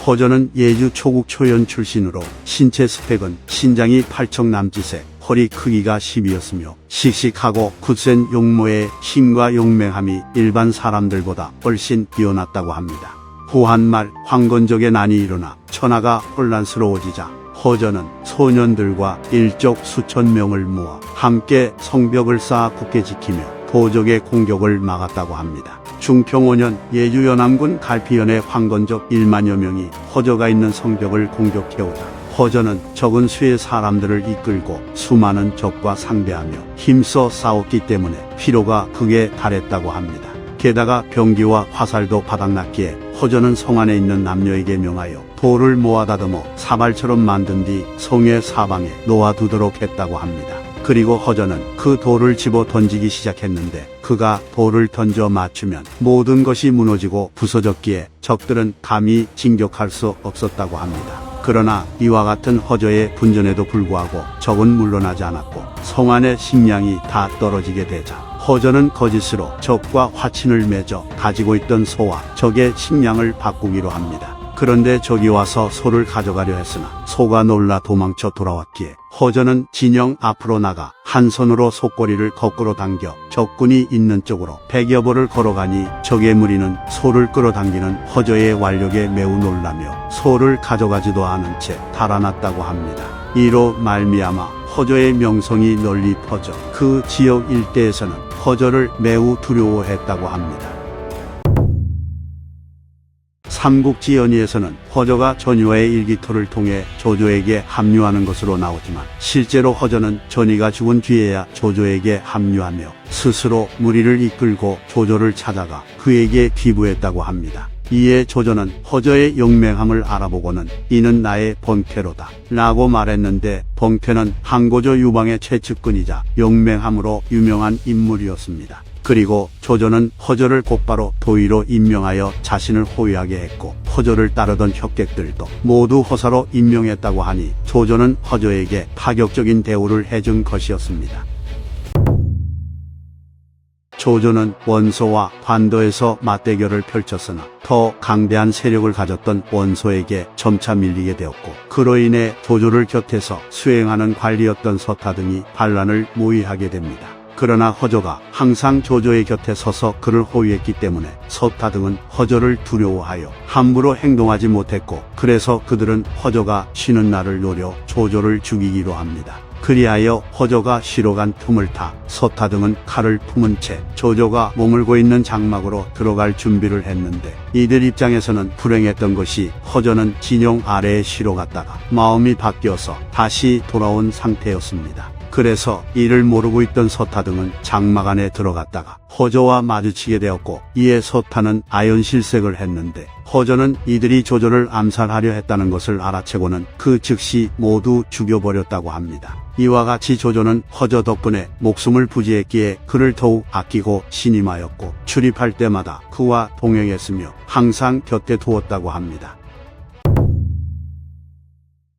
허저는 예주 초국 초연 출신으로 신체 스펙은 신장이 8척 남짓에 허리 크기가 10이었으며 씩씩하고 굳센 용모의 힘과 용맹함이 일반 사람들보다 훨씬 뛰어났다고 합니다. 후한말 황건적의 난이 일어나 천하가 혼란스러워지자 허저는 소년들과 일족 수천 명을 모아 함께 성벽을 쌓아 굳게 지키며 도적의 공격을 막았다고 합니다. 중평 5년 예주 연암군 갈피현의 황건적 1만여 명이 허저가 있는 성벽을 공격해오자 허저는 적은 수의 사람들을 이끌고 수많은 적과 상대하며 힘써 싸웠기 때문에 피로가 극에 달했다고 합니다. 게다가 병기와 화살도 바닥났기에 허저는 성 안에 있는 남녀에게 명하여 돌을 모아 다듬어 사발처럼 만든 뒤 성의 사방에 놓아두도록 했다고 합니다. 그리고 허저는 그 돌을 집어 던지기 시작했는데 그가 돌을 던져 맞추면 모든 것이 무너지고 부서졌기에 적들은 감히 진격할 수 없었다고 합니다. 그러나 이와 같은 허저의 분전에도 불구하고 적은 물러나지 않았고 성 안의 식량이 다 떨어지게 되자 허저는 거짓으로 적과 화친을 맺어 가지고 있던 소와 적의 식량을 바꾸기로 합니다. 그런데 적이 와서 소를 가져가려 했으나 소가 놀라 도망쳐 돌아왔기에 허저는 진영 앞으로 나가 한 손으로 소꼬리를 거꾸로 당겨 적군이 있는 쪽으로 100여 보를 걸어가니 적의 무리는 소를 끌어당기는 허저의 완력에 매우 놀라며 소를 가져가지도 않은 채 달아났다고 합니다. 이로 말미암아 허저의 명성이 널리 퍼져 그 지역 일대에서는 허저를 매우 두려워했다고 합니다. 삼국지 연의에서는 허저가 전유와의 일기토를 통해 조조에게 합류하는 것으로 나오지만 실제로 허저는 전이가 죽은 뒤에야 조조에게 합류하며 스스로 무리를 이끌고 조조를 찾아가 그에게 기부했다고 합니다. 이에 조조는 허저의 용맹함을 알아보고는 이는 나의 번쾌로다 라고 말했는데 번쾌는 항고조 유방의 최측근이자 용맹함으로 유명한 인물이었습니다. 그리고 조조는 허저를 곧바로 도의로 임명하여 자신을 호위하게 했고 허저를 따르던 혁객들도 모두 허사로 임명했다고 하니 조조는 허저에게 파격적인 대우를 해준 것이었습니다. 조조는 원소와 관도에서 맞대결을 펼쳤으나 더 강대한 세력을 가졌던 원소에게 점차 밀리게 되었고 그로 인해 조조를 곁에서 수행하는 관리였던 서타 등이 반란을 모의하게 됩니다. 그러나 허저가 항상 조조의 곁에 서서 그를 호위했기 때문에 서타 등은 허저를 두려워하여 함부로 행동하지 못했고 그래서 그들은 허저가 쉬는 날을 노려 조조를 죽이기로 합니다. 그리하여 허저가 쉬러 간 틈을 타 서타 등은 칼을 품은 채 조조가 머물고 있는 장막으로 들어갈 준비를 했는데 이들 입장에서는 불행했던 것이 허저는 진영 아래에 쉬러 갔다가 마음이 바뀌어서 다시 돌아온 상태였습니다. 그래서 이를 모르고 있던 서타 등은 장막 안에 들어갔다가 허저와 마주치게 되었고 이에 서타는 아연실색을 했는데 허저는 이들이 조조를 암살하려 했다는 것을 알아채고는 그 즉시 모두 죽여버렸다고 합니다. 이와 같이 조조는 허저 덕분에 목숨을 부지했기에 그를 더욱 아끼고 신임하였고 출입할 때마다 그와 동행했으며 항상 곁에 두었다고 합니다.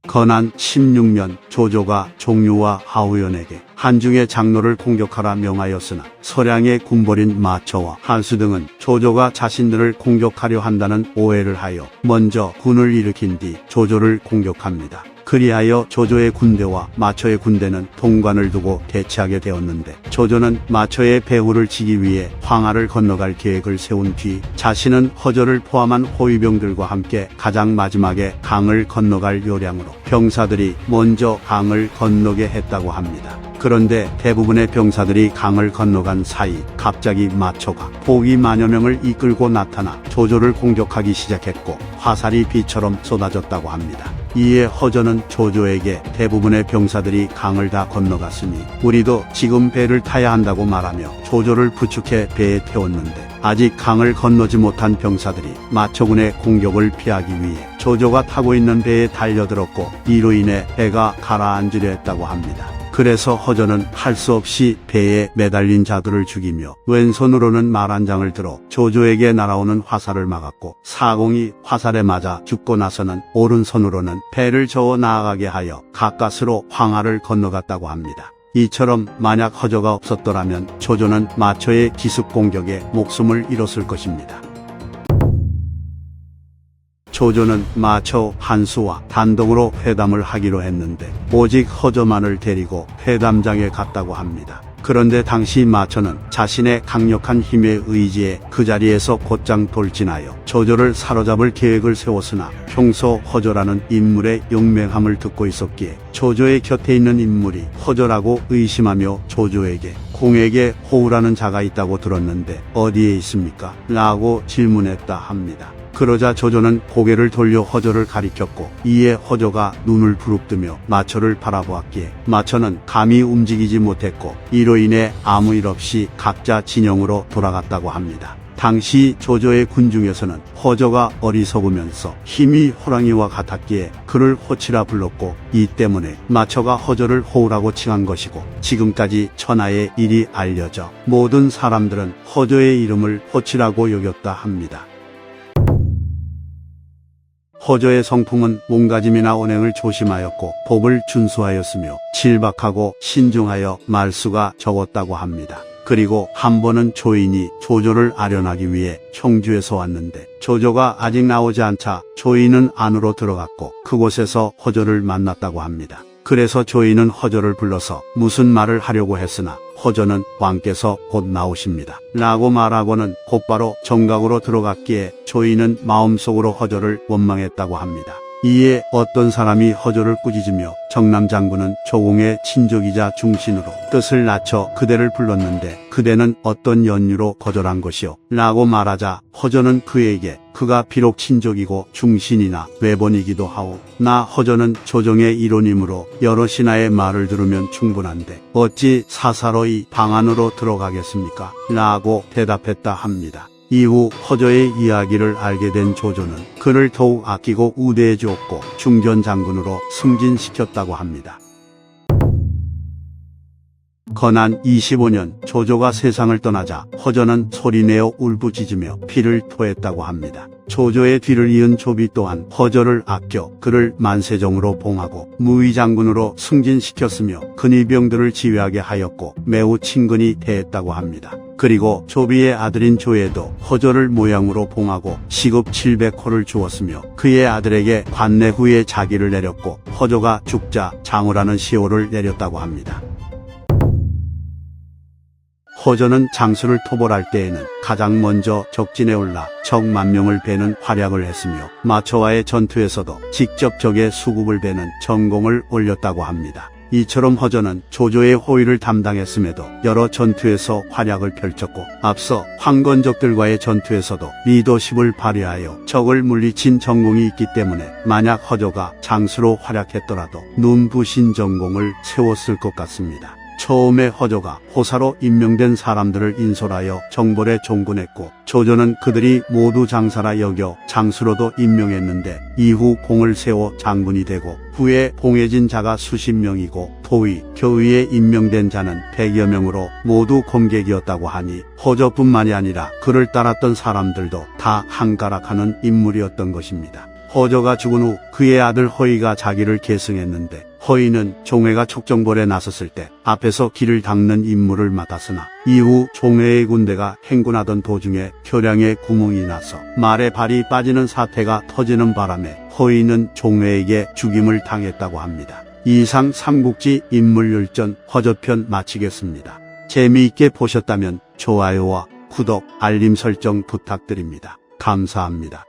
건한 16년 조조가 종유와 하우연에게 한중의 장로를 공격하라 명하였으나 서량의 군벌인 마처와 한수 등은 조조가 자신들을 공격하려 한다는 오해를 하여 먼저 군을 일으킨 뒤 조조를 공격합니다. 그리하여 조조의 군대와 마처의 군대는 동관을 두고 대치하게 되었는데 조조는 마처의 배후를 치기 위해 황하를 건너갈 계획을 세운 뒤 자신은 허저를 포함한 호위병들과 함께 가장 마지막에 강을 건너갈 요량으로 병사들이 먼저 강을 건너게 했다고 합니다. 그런데 대부분의 병사들이 강을 건너간 사이 갑자기 마처가 포기 만여 명을 이끌고 나타나 조조를 공격하기 시작했고 화살이 비처럼 쏟아졌다고 합니다. 이에 허저는 조조에게 대부분의 병사들이 강을 다 건너갔으니 우리도 지금 배를 타야 한다고 말하며 조조를 부축해 배에 태웠는데 아직 강을 건너지 못한 병사들이 마처군의 공격을 피하기 위해 조조가 타고 있는 배에 달려들었고 이로 인해 배가 가라앉으려 했다고 합니다. 그래서 허저는 할 수 없이 배에 매달린 자들을 죽이며 왼손으로는 말 한 장을 들어 조조에게 날아오는 화살을 막았고 사공이 화살에 맞아 죽고 나서는 오른손으로는 배를 저어 나아가게 하여 가까스로 황하를 건너갔다고 합니다. 이처럼 만약 허저가 없었더라면 조조는 마처의 기습 공격에 목숨을 잃었을 것입니다. 조조는 마처 한수와 단독으로 회담을 하기로 했는데 오직 허저만을 데리고 회담장에 갔다고 합니다. 그런데 당시 마처는 자신의 강력한 힘의 의지에 그 자리에서 곧장 돌진하여 조조를 사로잡을 계획을 세웠으나 평소 허저라는 인물의 용맹함을 듣고 있었기에 조조의 곁에 있는 인물이 허저라고 의심하며 조조에게 공에게 호우라는 자가 있다고 들었는데 어디에 있습니까? 라고 질문했다 합니다. 그러자 조조는 고개를 돌려 허저를 가리켰고 이에 허저가 눈을 부릅뜨며 마처를 바라보았기에 마처는 감히 움직이지 못했고 이로 인해 아무 일 없이 각자 진영으로 돌아갔다고 합니다. 당시 조조의 군중에서는 허저가 어리석으면서 힘이 호랑이와 같았기에 그를 호치라 불렀고 이 때문에 마처가 허저를 호우라고 칭한 것이고 지금까지 천하의 일이 알려져 모든 사람들은 허저의 이름을 호치라고 여겼다 합니다. 허저의 성품은 몸가짐이나 언행을 조심하였고 법을 준수하였으며 질박하고 신중하여 말수가 적었다고 합니다. 그리고 한 번은 조인이 조조를 아련하기 위해 청주에서 왔는데 조조가 아직 나오지 않자 조인은 안으로 들어갔고 그곳에서 허저를 만났다고 합니다. 그래서 조인은 허저를 불러서 무슨 말을 하려고 했으나 허저는 왕께서 곧 나오십니다 라고 말하고는 곧바로 정각으로 들어갔기에 조인은 마음속으로 허저를 원망했다고 합니다. 이에 어떤 사람이 허저를 꾸짖으며 정남 장군은 조공의 친족이자 중신으로 뜻을 낮춰 그대를 불렀는데 그대는 어떤 연유로 거절한 것이오 라고 말하자 허저는 그에게 그가 비록 친족이고 중신이나 외번이기도 하오 나 허저는 조정의 일원이므로 여러 신하의 말을 들으면 충분한데 어찌 사사로이 방 안으로 들어가겠습니까? 라고 대답했다 합니다. 이후 허저의 이야기를 알게 된 조조는 그를 더욱 아끼고 우대해 주었고 중전장군으로 승진시켰다고 합니다. 건한 25년 조조가 세상을 떠나자 허저는 소리내어 울부짖으며 피를 토했다고 합니다. 조조의 뒤를 이은 조비 또한 허저를 아껴 그를 만세정으로 봉하고 무의장군으로 승진시켰으며 근위병들을 지휘하게 하였고 매우 친근히 대했다고 합니다. 그리고 조비의 아들인 조에도 허저를 모양으로 봉하고 시급 700호를 주었으며 그의 아들에게 관내 후에 자기를 내렸고 허저가 죽자 장우라는 시호를 내렸다고 합니다. 허저는 장수를 토벌할 때에는 가장 먼저 적진에 올라 적 10,000명을 베는 활약을 했으며 마처와의 전투에서도 직접 적의 수급을 베는 전공을 올렸다고 합니다. 이처럼 허저는 조조의 호위를 담당했음에도 여러 전투에서 활약을 펼쳤고 앞서 황건적들과의 전투에서도 리더십을 발휘하여 적을 물리친 전공이 있기 때문에 만약 허저가 장수로 활약했더라도 눈부신 전공을 세웠을 것 같습니다. 처음에 허저가 호사로 임명된 사람들을 인솔하여 정벌에 종군했고 조조는 그들이 모두 장사라 여겨 장수로도 임명했는데 이후 공을 세워 장군이 되고 후에 봉해진 자가 수십 명이고 도의, 교의에 임명된 자는 100여 명으로 모두 검객이었다고 하니 허저뿐만이 아니라 그를 따랐던 사람들도 다 한가락하는 인물이었던 것입니다. 허저가 죽은 후 그의 아들 허의가 자기를 계승했는데 허의는 종회가 촉정벌에 나섰을 때 앞에서 길을 닦는 임무를 맡았으나 이후 종회의 군대가 행군하던 도중에 교량에 구멍이 나서 말에 발이 빠지는 사태가 터지는 바람에 허의는 종회에게 죽임을 당했다고 합니다. 이상 삼국지 인물열전 허저편 마치겠습니다. 재미있게 보셨다면 좋아요와 구독, 알림 설정 부탁드립니다. 감사합니다.